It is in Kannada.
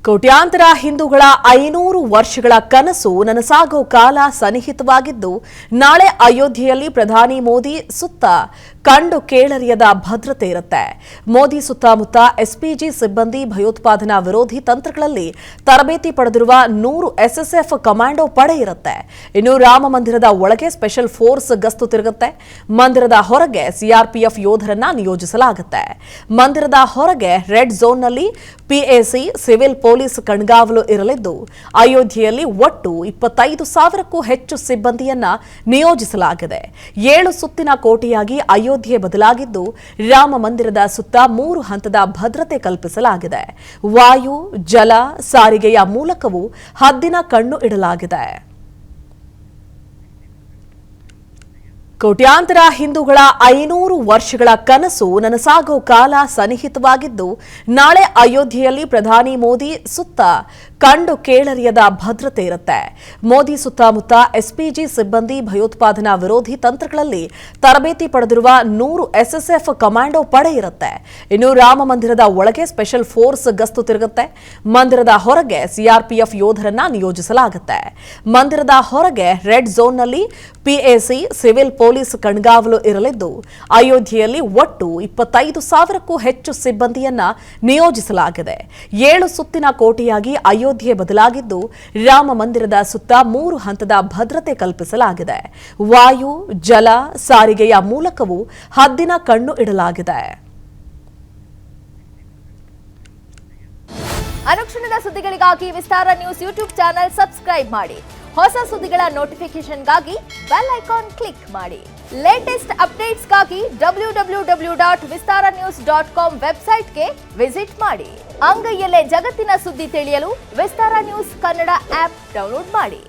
ಕೋಟ್ಯಾಂತರ ಹಿಂದೂಗಳ 500 ವರ್ಷಗಳ ಕನಸು ನನಸಾಗೋ ಕಾಲ ಸನ್ನಿಹಿತವಾಗಿದ್ದು, ನಾಳೆ ಅಯೋಧ್ಯೆಯಲ್ಲಿ ಪ್ರಧಾನಿ ಮೋದಿ ಸುತ್ತ ಕಂಡು ಕೇಳರಿಯದ ಭದ್ರತೆ ಇರುತ್ತೆ. ಮೋದಿ ಸುತ್ತಮುತ್ತ ಎಸ್ಪಿಜಿ ಸಿಬ್ಬಂದಿ ಭಯೋತ್ಪಾದನಾ ವಿರೋಧಿ ತಂತ್ರಗಳಲ್ಲಿ ತರಬೇತಿ ಪಡೆದಿರುವ 100 ಎಸ್ಎಸ್ಎಫ್ ಕಮಾಂಡೋ ಪಡೆ ಇರುತ್ತೆ. ಇನ್ನು ರಾಮ ಮಂದಿರದ ಒಳಗೆ ಸ್ಪೆಷಲ್ ಫೋರ್ಸ್ ಗಸ್ತು ತಿರುಗುತ್ತೆ. ಮಂದಿರದ ಹೊರಗೆ ಸಿಆರ್ಪಿಎಫ್ ಯೋಧರನ್ನ ನಿಯೋಜಿಸಲಾಗುತ್ತೆ. ಮಂದಿರದ ಹೊರಗೆ ರೆಡ್ ಝೋನ್ನಲ್ಲಿ ಪಿಎಸಿ ಸಿವಿಲ್ ಪೊಲೀಸ್ ಕಣ್ಗಾವಲು ಇರಲಿದ್ದು, ಅಯೋಧ್ಯೆಯಲ್ಲಿ ಒಟ್ಟು 25,000ಕ್ಕೂ ಹೆಚ್ಚು ಸಿಬ್ಬಂದಿಯನ್ನ ನಿಯೋಜಿಸಲಾಗಿದೆ. 7 ಸುತ್ತಿನ ಕೋಟೆಯಾಗಿ ಅಯೋಧ್ಯೆ ಬದಲಾಗಿದ್ದು, ರಾಮ ಮಂದಿರದ ಸುತ್ತ 3 ಹಂತದ ಭದ್ರತೆ ಕಲ್ಪಿಸಲಾಗಿದೆ. ವಾಯು, ಜಲ, ಸಾರಿಗೆಯ ಮೂಲಕವೂ ಹದ್ದಿನ ಕಣ್ಣು ಇಡಲಾಗಿದೆ. ಕೋಟ್ಯಾಂತರ ಹಿಂದೂಗಳ 500 ವರ್ಷಗಳ ಕನಸು ನನಸಾಗೋ ಕಾಲ ಸನ್ನಿಹಿತವಾಗಿದ್ದು, ನಾಳೆ ಅಯೋಧ್ಯೆಯಲ್ಲಿ ಪ್ರಧಾನಿ ಮೋದಿ ಸುತ್ತ ಕಂಡು ಕೇಳರಿಯದ ಭದ್ರತೆ ಇರುತ್ತೆ. ಮೋದಿ ಸುತ್ತಮುತ್ತ ಎಸ್ಪಿಜಿ ಸಿಬ್ಬಂದಿ ಭಯೋತ್ಪಾದನಾ ವಿರೋಧಿ ತಂತ್ರಗಳಲ್ಲಿ ತರಬೇತಿ ಪಡೆದಿರುವ 100 ಎಸ್ಎಸ್ಎಫ್ ಕಮಾಂಡೋ ಪಡೆ ಇರುತ್ತೆ. ಇನ್ನು ರಾಮ ಮಂದಿರದ ಒಳಗೆ ಸ್ಪೆಷಲ್ ಫೋರ್ಸ್ ಗಸ್ತು ತಿರುಗುತ್ತೆ. ಮಂದಿರದ ಹೊರಗೆ ಸಿಆರ್ಪಿಎಫ್ ಯೋಧರನ್ನ ನಿಯೋಜಿಸಲಾಗುತ್ತೆ. ಮಂದಿರದ ಹೊರಗೆ ರೆಡ್ ಝೋನ್ನಲ್ಲಿ ಪಿಎಸಿ ಸಿವಿಲ್ ಪೊಲೀಸ್ ಕಣ್ಗಾವಲು ಇರಲಿದ್ದು, ಅಯೋಧ್ಯೆಯಲ್ಲಿ ಒಟ್ಟು 25,000ಕ್ಕೂ ಹೆಚ್ಚು ಸಿಬ್ಬಂದಿಯನ್ನ ನಿಯೋಜಿಸಲಾಗಿದೆ. 7 ಸುತ್ತಿನ ಕೋಟೆಯಾಗಿ ಅಯೋಧ್ಯೆ ಬದಲಾಗಿದ್ದು, ರಾಮ ಮಂದಿರದ ಸುತ್ತ 3 ಹಂತದ ಭದ್ರತೆ ಕಲ್ಪಿಸಲಾಗಿದೆ. ವಾಯು, ಜಲ, ಸಾರಿಗೆಯ ಮೂಲಕವೂ ಹದ್ದಿನ ಕಣ್ಣು ಇಡಲಾಗಿದೆ. ಅನುಕ್ಷಣದ ಸುದ್ದಿಗಳಿಗಾಗಿ ವಿಸ್ತಾರ ನ್ಯೂಸ್ ಯೂಟ್ಯೂಬ್ ಚಾನೆಲ್ ಸಬ್ಸ್ಕ್ರೈಬ್ ಮಾಡಿ. ಹೊಸ ಸುದ್ದಿಗಳ ನೋಟಿಫಿಕೇಶನ್ಗಾಗಿ ಬೆಲ್ ಐಕಾನ್ ಕ್ಲಿಕ್ ಮಾಡಿ. ಲೇಟೆಸ್ಟ್ ಅಪ್ಡೇಟ್ಸ್ಗಾಗಿ www.vistaranews.com ವೆಬ್ಸೈಟ್ಗೆ ವಿಸಿಟ್ ಮಾಡಿ. ಅಂಗೈಯಲ್ಲೇ ಜಗತ್ತಿನ ಸುದ್ದಿ ತಿಳಿಯಲು ವಿಸ್ತಾರ ನ್ಯೂಸ್ ಕನ್ನಡ ಆಪ್ ಡೌನ್ಲೋಡ್ ಮಾಡಿ.